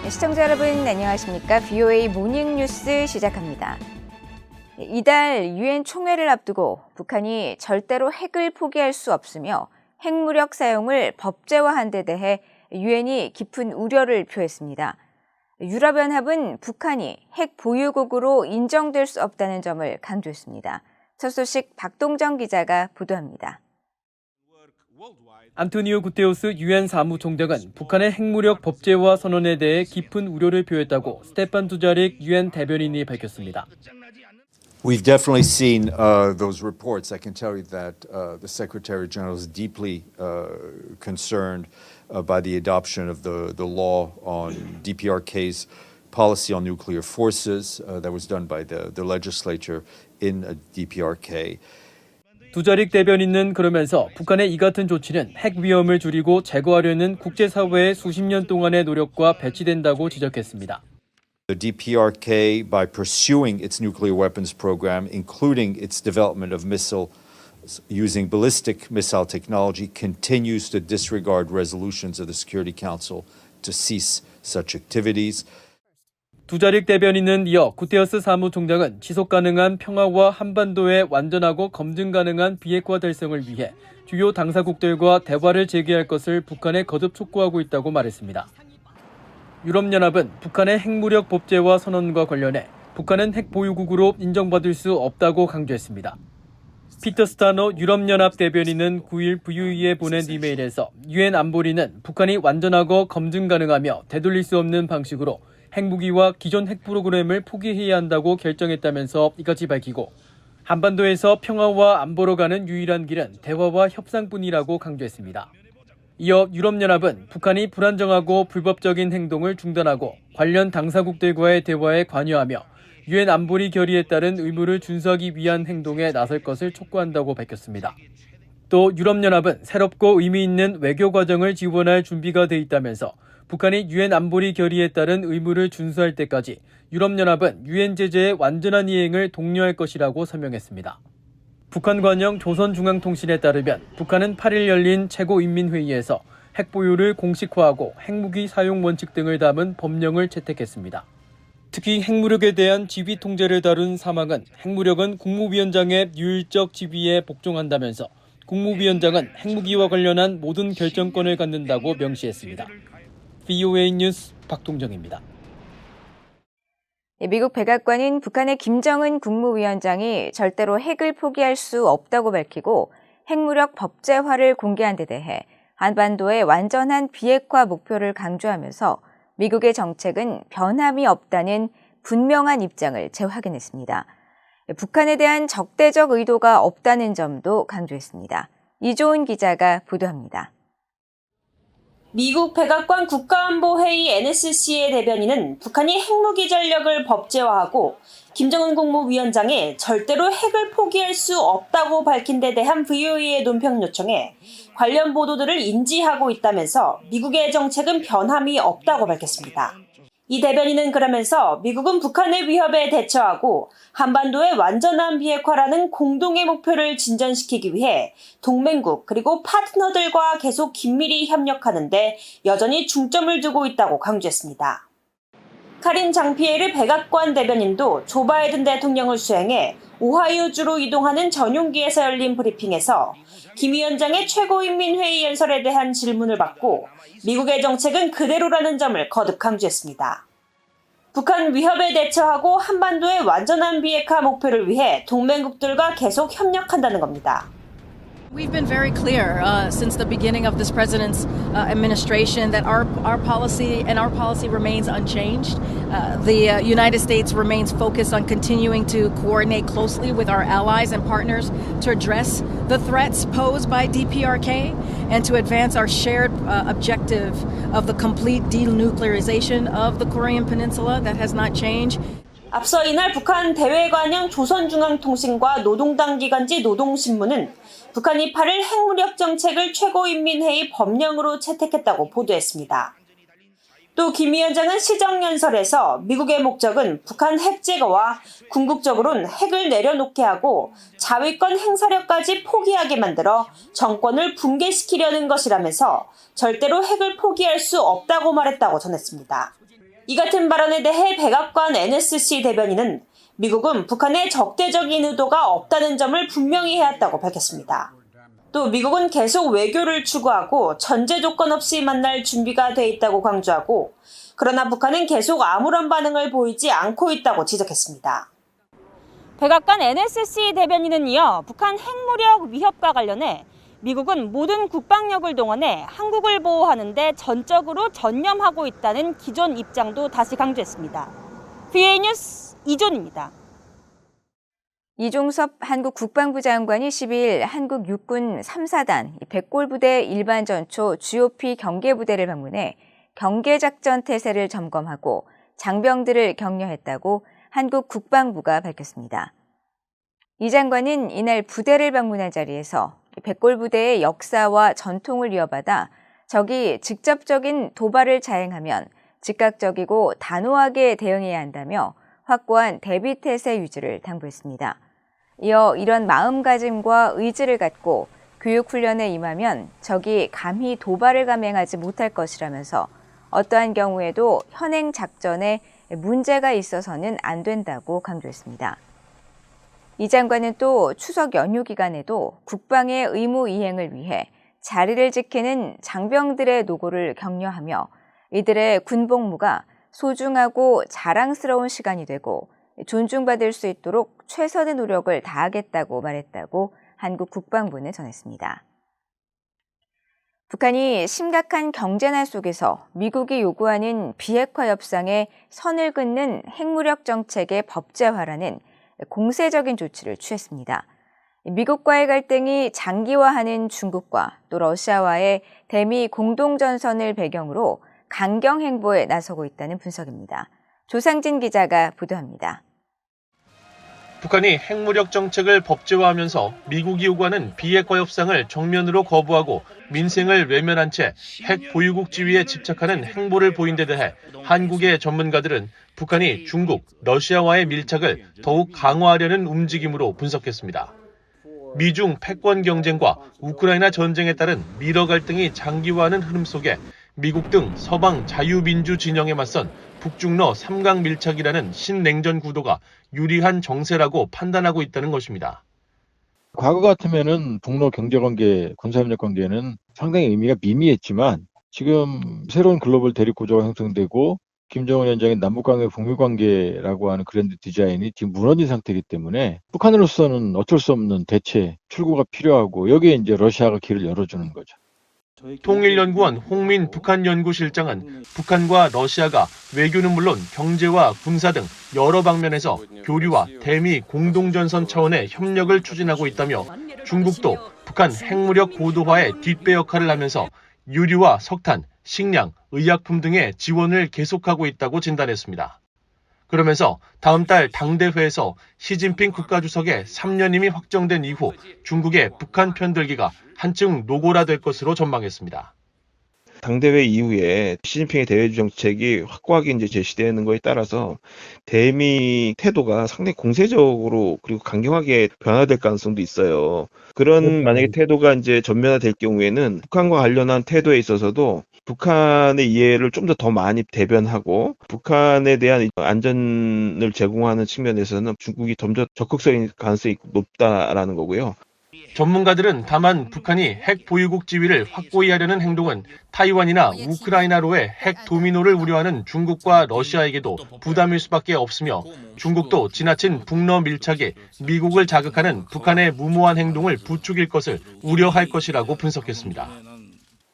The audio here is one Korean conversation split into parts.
시청자 여러분 안녕하십니까? VOA 모닝뉴스 시작합니다. 이달 유엔 총회를 앞두고 북한이 절대로 핵을 포기할 수 없으며 핵무력 사용을 법제화한 데 대해 유엔이 깊은 우려를 표했습니다. 유럽연합은 북한이 핵 보유국으로 인정될 수 없다는 점을 강조했습니다. 첫 소식 박동정 기자가 보도합니다. 안토니오 구테우스 유엔 사무총장은 북한의 핵무력 법제화 선언에 대해 깊은 우려를 표했다고 스테판 두자릭 유엔 대변인이 밝혔습니다. We've definitely seen those reports. I can tell you that the Secretary General is deeply concerned by the adoption of the law on DPRK's policy on nuclear forces that was done by the legislature in DPRK. 두자릭 대변인은 그러면서 북한의 이 같은 조치는 핵 위험을 줄이고 제거하려는 국제사회의 수십 년 동안의 노력과 배치된다고 지적했습니다. The DPRK, by pursuing its nuclear weapons program, including its development of missiles using ballistic missile technology, continues to disregard resolutions of the Security Council to cease such activities. 두자릭 대변인은 이어 구테우스 사무총장은 지속 가능한 평화와 한반도의 완전하고 검증 가능한 비핵화 달성을 위해 주요 당사국들과 대화를 재개할 것을 북한에 거듭 촉구하고 있다고 말했습니다. 유럽연합은 북한의 핵무력 법제화 선언과 관련해 북한은 핵 보유국으로 인정받을 수 없다고 강조했습니다. 피터 스타노 유럽연합 대변인은 9일 VUE에 보낸 이메일에서 유엔 안보리는 북한이 완전하고 검증 가능하며 되돌릴 수 없는 방식으로 핵무기와 기존 핵 프로그램을 포기해야 한다고 결정했다면서 이같이 밝히고 한반도에서 평화와 안보로 가는 유일한 길은 대화와 협상뿐이라고 강조했습니다. 이어 유럽연합은 북한이 불안정하고 불법적인 행동을 중단하고 관련 당사국들과의 대화에 관여하며 유엔 안보리 결의에 따른 의무를 준수하기 위한 행동에 나설 것을 촉구한다고 밝혔습니다. 또 유럽연합은 새롭고 의미 있는 외교 과정을 지원할 준비가 돼 있다면서 북한이 유엔 안보리 결의에 따른 의무를 준수할 때까지 유럽연합은 유엔 제재의 완전한 이행을 독려할 것이라고 설명했습니다. 북한 관영 조선중앙통신에 따르면 북한은 8일 열린 최고인민회의에서 핵 보유를 공식화하고 핵무기 사용 원칙 등을 담은 법령을 채택했습니다. 특히 핵무력에 대한 지휘 통제를 다룬 사망은 핵무력은 국무위원장의 유일적 지휘에 복종한다면서 국무위원장은 핵무기와 관련한 모든 결정권을 갖는다고 명시했습니다. VOA 뉴스 박동정입니다. 미국 백악관은 북한의 김정은 국무위원장이 절대로 핵을 포기할 수 없다고 밝히고 핵무력 법제화를 공개한 데 대해 한반도의 완전한 비핵화 목표를 강조하면서 미국의 정책은 변함이 없다는 분명한 입장을 재확인했습니다. 북한에 대한 적대적 의도가 없다는 점도 강조했습니다. 이조은 기자가 보도합니다. 미국 백악관 국가안보회의 NSC의 대변인은 북한이 핵무기 전력을 법제화하고 김정은 국무위원장이 절대로 핵을 포기할 수 없다고 밝힌 데 대한 VOA의 논평 요청에 관련 보도들을 인지하고 있다면서 미국의 정책은 변함이 없다고 밝혔습니다. 이 대변인은 그러면서 미국은 북한의 위협에 대처하고 한반도의 완전한 비핵화라는 공동의 목표를 진전시키기 위해 동맹국 그리고 파트너들과 계속 긴밀히 협력하는 데 여전히 중점을 두고 있다고 강조했습니다. 카린 장피에르 백악관 대변인도 조 바이든 대통령을 수행해 오하이오주로 이동하는 전용기에서 열린 브리핑에서 김 위원장의 최고인민회의 연설에 대한 질문을 받고 미국의 정책은 그대로라는 점을 거듭 강조했습니다. 북한 위협에 대처하고 한반도의 완전한 비핵화 목표를 위해 동맹국들과 계속 협력한다는 겁니다. We've been very clear since the beginning of this president's administration that our policy remains unchanged. The United States remains focused on continuing to coordinate closely with our allies and partners to address the threats posed by DPRK and to advance our shared objective of the complete denuclearization of the Korean Peninsula. That has not changed. 앞서 이날 북한 대외관영 조선중앙통신과 노동당 기관지 노동신문은 북한이 8일 핵무력 정책을 최고인민회의 법령으로 채택했다고 보도했습니다. 또 김 위원장은 시정연설에서 미국의 목적은 북한 핵 제거와 궁극적으로는 핵을 내려놓게 하고 자위권 행사력까지 포기하게 만들어 정권을 붕괴시키려는 것이라면서 절대로 핵을 포기할 수 없다고 말했다고 전했습니다. 이 같은 발언에 대해 백악관 NSC 대변인은 미국은 북한의 적대적인 의도가 없다는 점을 분명히 해왔다고 밝혔습니다. 또 미국은 계속 외교를 추구하고 전제 조건 없이 만날 준비가 돼 있다고 강조하고, 그러나 북한은 계속 아무런 반응을 보이지 않고 있다고 지적했습니다. 백악관 NSC 대변인은 이어 북한 핵무력 위협과 관련해 미국은 모든 국방력을 동원해 한국을 보호하는 데 전적으로 전념하고 있다는 기존 입장도 다시 강조했습니다. VOA 뉴스 이존입니다. 이종섭 한국 국방부 장관이 12일 한국 육군 3사단 백골부대 일반전초 GOP 경계부대를 방문해 경계작전 태세를 점검하고 장병들을 격려했다고 한국 국방부가 밝혔습니다. 이 장관은 이날 부대를 방문한 자리에서 백골부대의 역사와 전통을 이어받아 적이 직접적인 도발을 자행하면 즉각적이고 단호하게 대응해야 한다며 확고한 대비태세 유지를 당부했습니다. 이어 이런 마음가짐과 의지를 갖고 교육훈련에 임하면 적이 감히 도발을 감행하지 못할 것이라면서 어떠한 경우에도 현행 작전에 문제가 있어서는 안 된다고 강조했습니다. 이 장관은 또 추석 연휴 기간에도 국방의 의무 이행을 위해 자리를 지키는 장병들의 노고를 격려하며 이들의 군복무가 소중하고 자랑스러운 시간이 되고 존중받을 수 있도록 최선의 노력을 다하겠다고 말했다고 한국 국방부는 전했습니다. 북한이 심각한 경제난 속에서 미국이 요구하는 비핵화 협상에 선을 긋는 핵무력 정책의 법제화라는 공세적인 조치를 취했습니다. 미국과의 갈등이 장기화하는 중국과 또 러시아와의 대미 공동전선을 배경으로 강경 행보에 나서고 있다는 분석입니다. 조상진 기자가 보도합니다. 북한이 핵무력 정책을 법제화하면서 미국이 요구하는 비핵화 협상을 정면으로 거부하고 민생을 외면한 채 핵 보유국 지위에 집착하는 행보를 보인 데 대해 한국의 전문가들은 북한이 중국, 러시아와의 밀착을 더욱 강화하려는 움직임으로 분석했습니다. 미중 패권 경쟁과 우크라이나 전쟁에 따른 미러 갈등이 장기화하는 흐름 속에 미국 등 서방 자유민주 진영에 맞선 북중러 3강 밀착이라는 신냉전 구도가 유리한 정세라고 판단하고 있다는 것입니다. 과거 같으면은 북러 경제관계, 군사협력 관계는 상당히 의미가 미미했지만 지금 새로운 글로벌 대립 구조가 형성되고 김정은 위원장의 남북관계, 북미관계라고 하는 그랜드 디자인이 지금 무너진 상태이기 때문에 북한으로서는 어쩔 수 없는 대체 출구가 필요하고 여기에 이제 러시아가 길을 열어주는 거죠. 통일연구원 홍민 북한연구실장은 북한과 러시아가 외교는 물론 경제와 군사 등 여러 방면에서 교류와 대미 공동전선 차원의 협력을 추진하고 있다며 중국도 북한 핵무력 고도화에 뒷배 역할을 하면서 유류와 석탄, 식량, 의약품 등의 지원을 계속하고 있다고 진단했습니다. 그러면서 다음 달 당대회에서 시진핑 국가주석의 3년임이 확정된 이후 중국의 북한 편들기가 한층 노골화될 것으로 전망했습니다. 당대회 이후에 시진핑의 대외 정책이 확고하게 이제 제시되는 거에 따라서 대미 태도가 상당히 공세적으로 그리고 강경하게 변화될 가능성도 있어요. 그런 만약에 태도가 이제 전면화될 경우에는 북한과 관련한 태도에 있어서도 북한의 이해를 좀 더 많이 대변하고 북한에 대한 안전을 제공하는 측면에서는 중국이 좀 더 적극적인 가능성이 높다라는 거고요. 전문가들은 다만 북한이 핵 보유국 지위를 확고히 하려는 행동은 타이완이나 우크라이나로의 핵 도미노를 우려하는 중국과 러시아에게도 부담일 수밖에 없으며 중국도 지나친 북러 밀착이 미국을 자극하는 북한의 무모한 행동을 부추길 것을 우려할 것이라고 분석했습니다.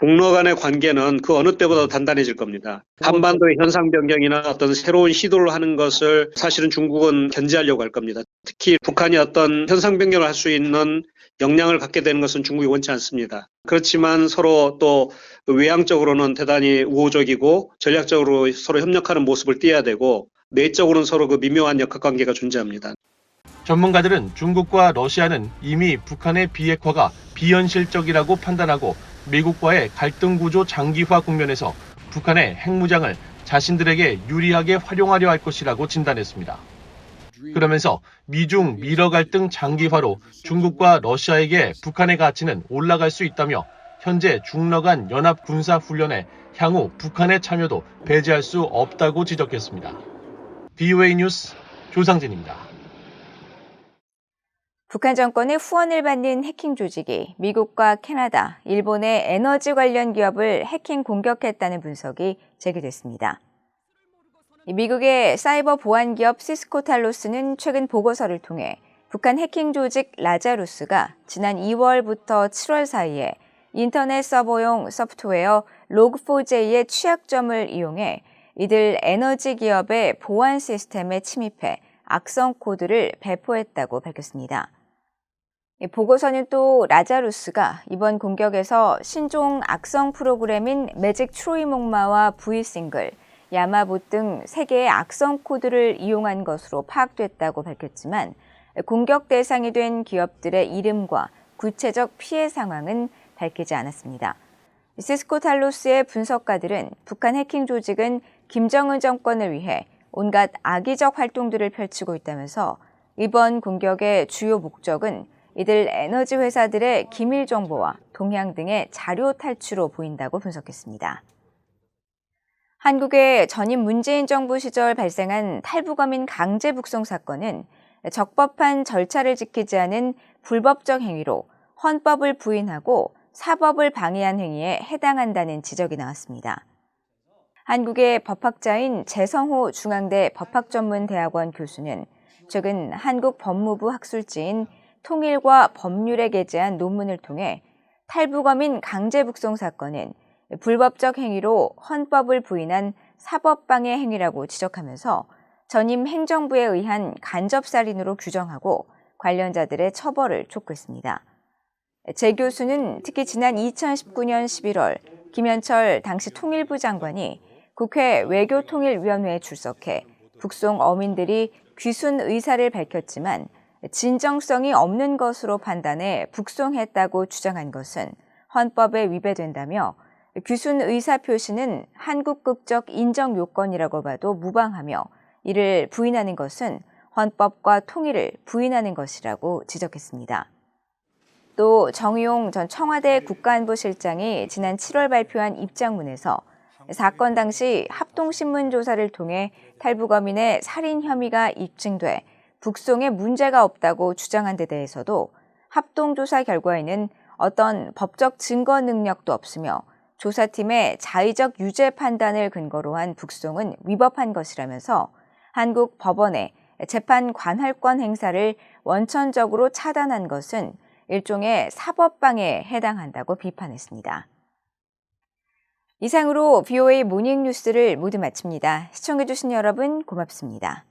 북러 간의 관계는 그 어느 때보다 단단해질 겁니다. 한반도의 현상 변경이나 어떤 새로운 시도를 하는 것을 사실은 중국은 견제하려고 할 겁니다. 특히 북한이 어떤 현상 변경을 할 수 있는 역량을 갖게 되는 것은 중국이 원치 않습니다. 그렇지만 서로 또 외향적으로는 대단히 우호적이고 전략적으로 서로 협력하는 모습을 띄어야 되고 내적으로는 서로 그 미묘한 역학관계가 존재합니다. 전문가들은 중국과 러시아는 이미 북한의 비핵화가 비현실적이라고 판단하고 미국과의 갈등 구조 장기화 국면에서 북한의 핵무장을 자신들에게 유리하게 활용하려 할 것이라고 진단했습니다. 그러면서 미중 미러 갈등 장기화로 중국과 러시아에게 북한의 가치는 올라갈 수 있다며 현재 중러 간 연합 군사 훈련에 향후 북한의 참여도 배제할 수 없다고 지적했습니다. BOA 뉴스 조상진입니다. 북한 정권의 후원을 받는 해킹 조직이 미국과 캐나다, 일본의 에너지 관련 기업을 해킹 공격했다는 분석이 제기됐습니다. 미국의 사이버 보안 기업 시스코 탈로스는 최근 보고서를 통해 북한 해킹 조직 라자루스가 지난 2월부터 7월 사이에 인터넷 서버용 소프트웨어 log4j의 취약점을 이용해 이들 에너지 기업의 보안 시스템에 침입해 악성 코드를 배포했다고 밝혔습니다. 보고서는 또 라자루스가 이번 공격에서 신종 악성 프로그램인 매직 트로이 목마와 V싱글, 야마봇 등 3개의 악성 코드를 이용한 것으로 파악됐다고 밝혔지만 공격 대상이 된 기업들의 이름과 구체적 피해 상황은 밝히지 않았습니다. 시스코 탈로스의 분석가들은 북한 해킹 조직은 김정은 정권을 위해 온갖 악의적 활동들을 펼치고 있다면서 이번 공격의 주요 목적은 이들 에너지 회사들의 기밀 정보와 동향 등의 자료 탈취로 보인다고 분석했습니다. 한국의 전임 문재인 정부 시절 발생한 탈북어민 강제 북송 사건은 적법한 절차를 지키지 않은 불법적 행위로 헌법을 부인하고 사법을 방해한 행위에 해당한다는 지적이 나왔습니다. 한국의 법학자인 재성호 중앙대 법학전문대학원 교수는 최근 한국 법무부 학술지인 통일과 법률에 게재한 논문을 통해 탈북어민 강제 북송 사건은 불법적 행위로 헌법을 부인한 사법방해 행위라고 지적하면서 전임 행정부에 의한 간접살인으로 규정하고 관련자들의 처벌을 촉구했습니다. 재 교수는 특히 지난 2019년 11월 김현철 당시 통일부 장관이 국회 외교통일위원회에 출석해 북송 어민들이 귀순 의사를 밝혔지만 진정성이 없는 것으로 판단해 북송했다고 주장한 것은 헌법에 위배된다며 귀순 의사 표시는 한국국적 인정 요건이라고 봐도 무방하며 이를 부인하는 것은 헌법과 통일을 부인하는 것이라고 지적했습니다. 또 정의용 전 청와대 국가안보실장이 지난 7월 발표한 입장문에서 사건 당시 합동신문 조사를 통해 탈북어민의 살인 혐의가 입증돼 북송에 문제가 없다고 주장한 데 대해서도 합동조사 결과에는 어떤 법적 증거 능력도 없으며 조사팀의 자의적 유죄 판단을 근거로 한 북송은 위법한 것이라면서 한국 법원의 재판 관할권 행사를 원천적으로 차단한 것은 일종의 사법방해에 해당한다고 비판했습니다. 이상으로 BOA 모닝뉴스를 모두 마칩니다. 시청해주신 여러분 고맙습니다.